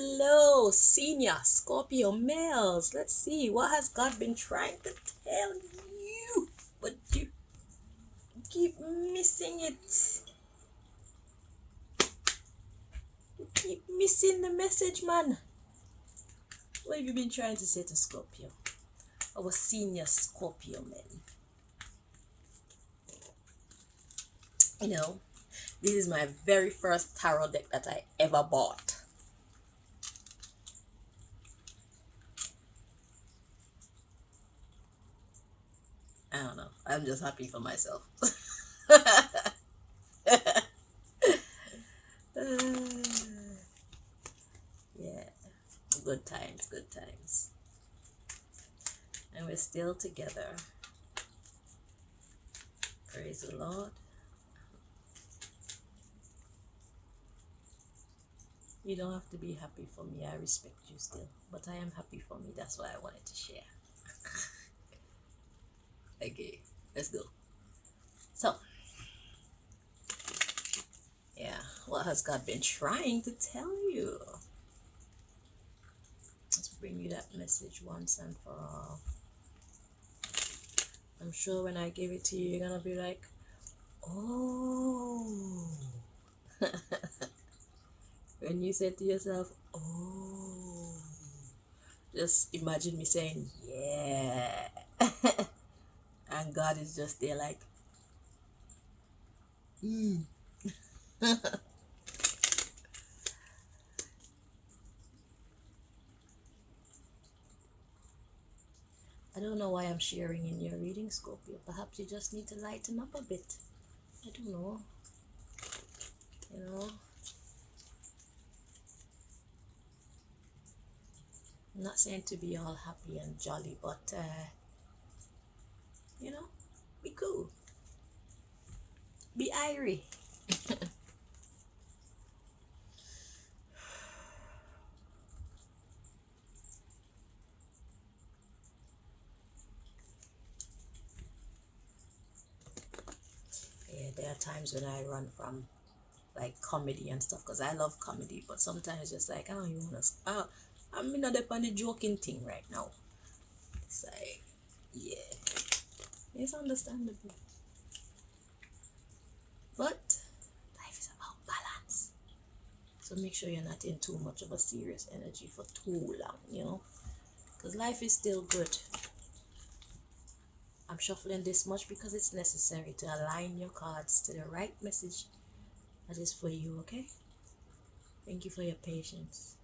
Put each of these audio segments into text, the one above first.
Hello, senior Scorpio males. Let's see, what has God been trying to tell you? But you keep missing it. You keep missing the message, man. What have you been trying to say to Scorpio? Our senior Scorpio men. You know, this is my very first tarot deck that I ever bought. I don't know. I'm just happy for myself. Yeah, good times, good times. And we're still together. Praise the Lord. You don't have to be happy for me. I respect you still. But I am happy for me. That's why I wanted to share. Okay, let's go. So, yeah, what has God been trying to tell you? Let's bring you that message once and for all. I'm sure when I give it to you, you're gonna be like, oh. When you said to yourself, oh, just imagine me saying, yeah. And God is just there like, I don't know why I'm sharing in your reading, Scorpio. Perhaps you just need to lighten up a bit. I don't know. You know? I'm not saying to be all happy and jolly, but, you know, be cool. Be irie. Yeah, there are times when I run from like comedy and stuff because I love comedy, but sometimes just like I don't even want to. I'm not up on the joking thing right now. It's like, yeah, it's understandable, but life is about balance. So make sure you're not in too much of a serious energy for too long, you know, because life is still good. I'm shuffling this much because it's necessary to align your cards to the right message that is for you, okay? Thank you for your patience.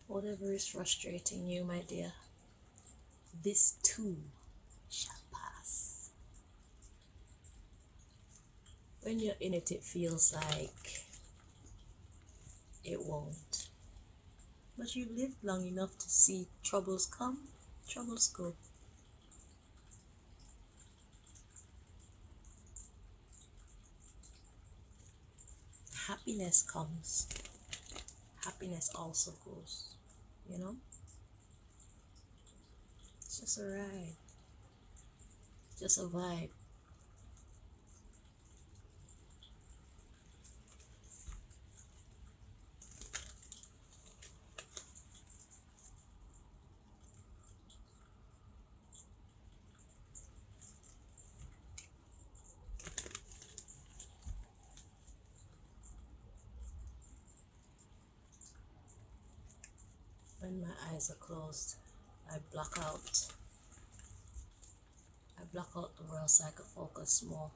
Whatever is frustrating you, my dear, this too shall pass. When you're in it, it feels like it won't. But you've lived long enough to see troubles come, troubles go. Happiness comes, happiness also goes, you know? It's just a ride, just a vibe. When my eyes are closed, I block out the world so I can focus more.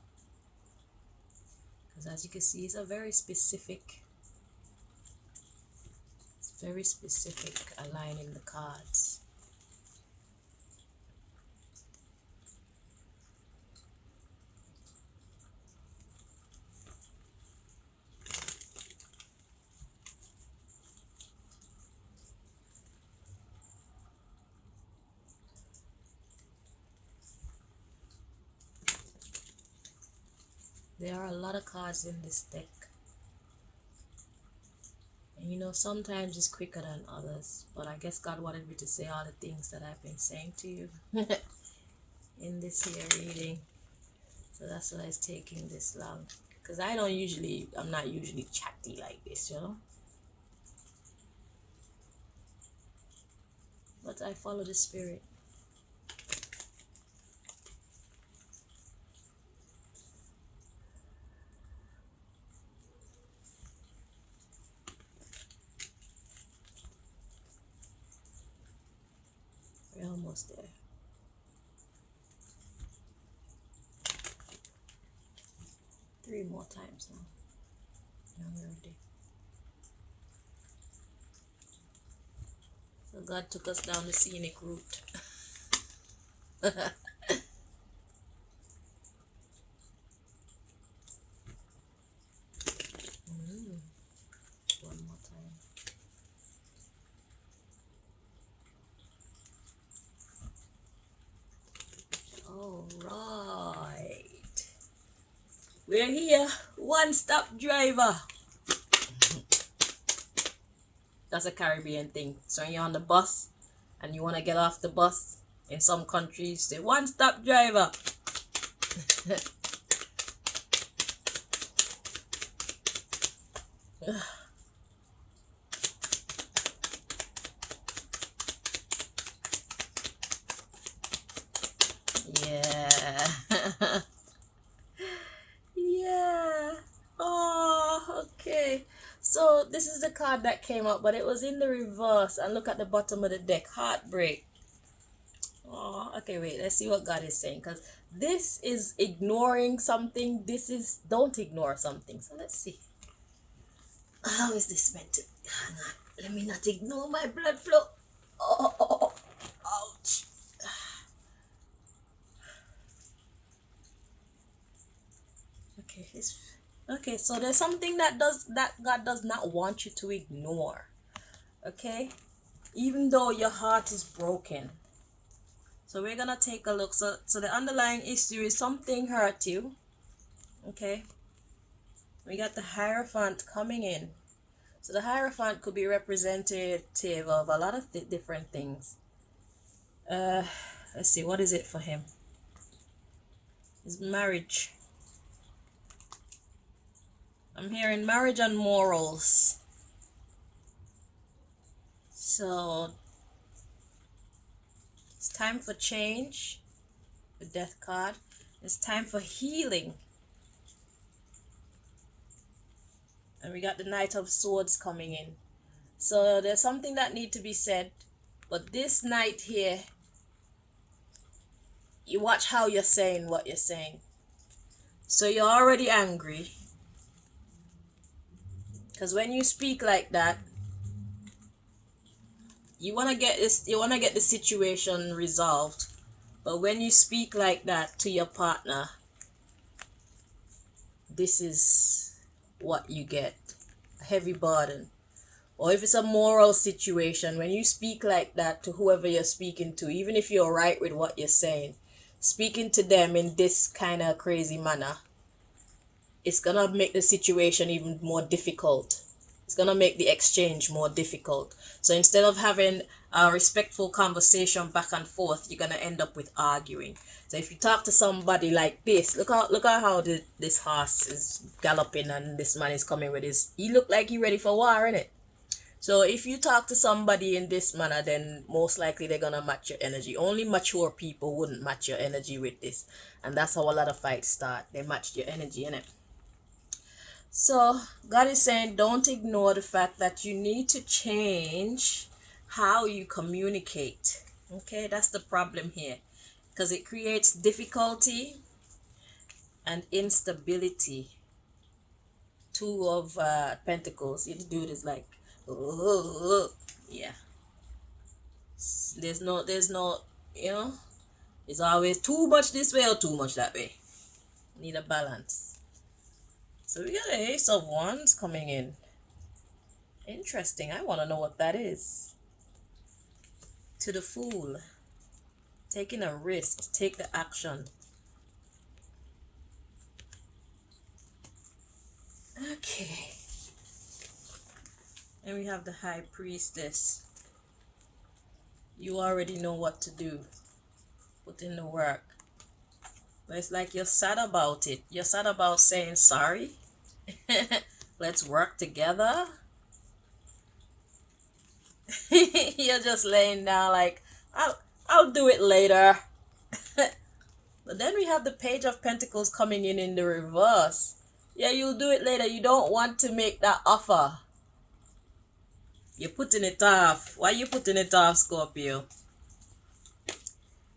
Because as you can see, it's very specific aligning the cards. There are a lot of cards in this deck. You know, sometimes it's quicker than others, but I guess God wanted me to say all the things that I've been saying to you in this here reading. So that's why it's taking this long. Because I'm not usually chatty like this, you know. But I follow the spirit. We're almost there. 3 more times now. And we're ready. So God took us down the scenic route. One more time. All right. We're here. One-stop driver. That's a Caribbean thing. So when you're on the bus and you want to get off the bus, in some countries, they one-stop driver. Yeah. Yeah. Oh, okay. So this is the card that came up, but it was in the reverse. And look at the bottom of the deck. Heartbreak. Oh, okay, wait. Let's see what God is saying. Because this is ignoring something. This is don't ignore something. So let's see. How is this meant to... Hang on. Let me not ignore my blood flow. Oh, ouch. Okay, so there's something that God does not want you to ignore. Okay? Even though your heart is broken. So we're gonna take a look. So the underlying issue is something hurt you. Okay? We got the Hierophant coming in. So the Hierophant could be representative of a lot of different things. Let's see, what is it for him? His marriage. I'm hearing marriage and morals. So it's time for change. The Death card. It's time for healing. And we got the Knight of Swords coming in. So there's something that needs to be said. But this Knight here, you watch how you're saying what you're saying. So you're already angry. Because when you speak like that, you want to get the situation resolved. But when you speak like that to your partner, this is what you get. A heavy burden. Or if it's a moral situation, when you speak like that to whoever you're speaking to, even if you're right with what you're saying, speaking to them in this kind of crazy manner, it's gonna make the situation even more difficult. It's gonna make the exchange more difficult. So instead of having a respectful conversation back and forth, you're gonna end up with arguing. So if you talk to somebody like this, look at how this horse is galloping and this man is coming with his. He look like he ready for war, innit? So if you talk to somebody in this manner, then most likely they're gonna match your energy. Only mature people wouldn't match your energy with this, and that's how a lot of fights start. They match your energy, innit? So God is saying, don't ignore the fact that you need to change how you communicate. Okay, that's the problem here, because it creates difficulty and instability. 2 of Pentacles. The dude is like, oh, yeah. There's no, you know, it's always too much this way or too much that way. Need a balance. So we got an Ace of Wands coming in. Interesting. I want to know what that is. To the Fool. Taking a risk. Take the action. Okay. And we have the High Priestess. You already know what to do. Put in the work. But it's like you're sad about it. You're sad about saying sorry. Let's work together. You're just laying down like, I'll do it later. But then we have the Page of Pentacles coming in the reverse. Yeah, you'll do it later. You don't want to make that offer. You're putting it off. Why are you putting it off, Scorpio?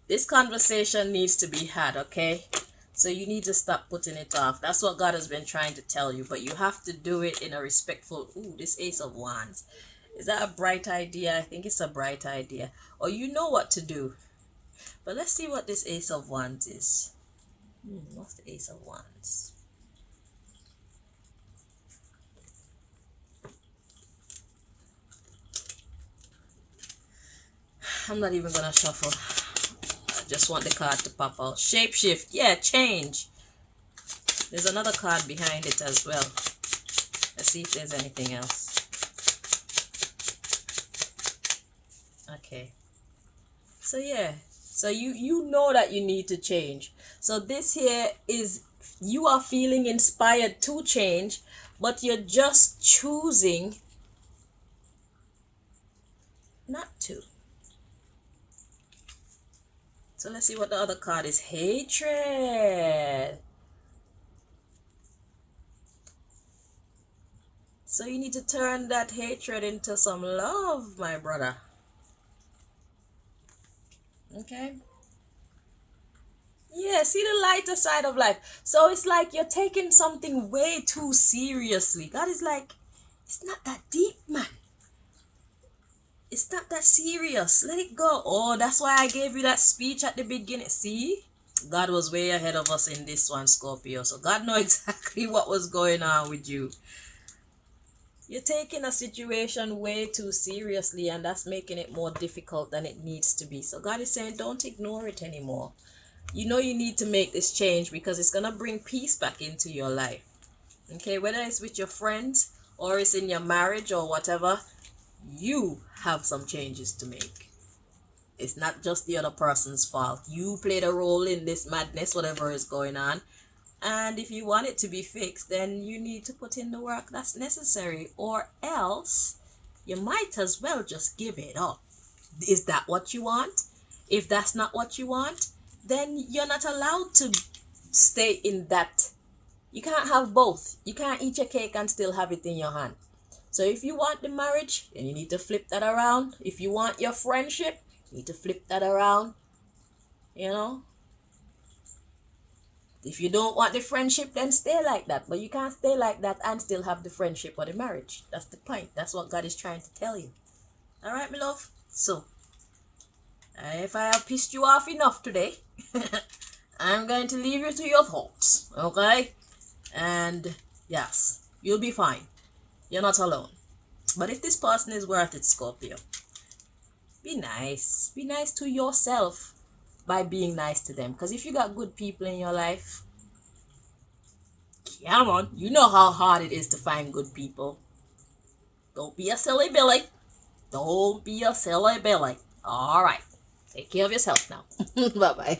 This conversation needs to be had, okay? So you need to stop putting it off. That's what God has been trying to tell you. But you have to do it in a respectful... Ooh, this Ace of Wands. Is that a bright idea? I think it's a bright idea. Or you know what to do. But let's see what this Ace of Wands is. What's the Ace of Wands? I'm not even going to shuffle. I just want the card to pop out. Shapeshift. Yeah, change. There's another card behind it as well. Let's see if there's anything else. Okay. So yeah. So you know that you need to change. So this here is you are feeling inspired to change, but you're just choosing not to. So let's see what the other card is. Hatred. So you need to turn that hatred into some love, my brother. Okay. Yeah, see the lighter side of life. So it's like you're taking something way too seriously. God is like, it's not that deep, man. It's not that serious. Let it go. Oh, that's why I gave you that speech at the beginning. See? God was way ahead of us in this one, Scorpio. So God knows exactly what was going on with you. You're taking a situation way too seriously, and that's making it more difficult than it needs to be. So God is saying, don't ignore it anymore. You know you need to make this change because it's going to bring peace back into your life. Okay, whether it's with your friends or it's in your marriage or whatever, you have some changes to make. It's not just the other person's fault. You played a role in this madness, whatever is going on. And if you want it to be fixed, then you need to put in the work that's necessary. Or else, you might as well just give it up. Is that what you want? If that's not what you want, then you're not allowed to stay in that. You can't have both. You can't eat your cake and still have it in your hand. So if you want the marriage, then you need to flip that around. If you want your friendship, you need to flip that around. You know? If you don't want the friendship, then stay like that. But you can't stay like that and still have the friendship or the marriage. That's the point. That's what God is trying to tell you. All right, my love? So, if I have pissed you off enough today, I'm going to leave you to your thoughts. Okay? And, yes, you'll be fine. You're not alone. But if this person is worth it, Scorpio, be nice. Be nice to yourself by being nice to them. Because if you got good people in your life, come on, you know how hard it is to find good people. Don't be a silly Billy. Don't be a silly Billy. All right. Take care of yourself now. Bye-bye.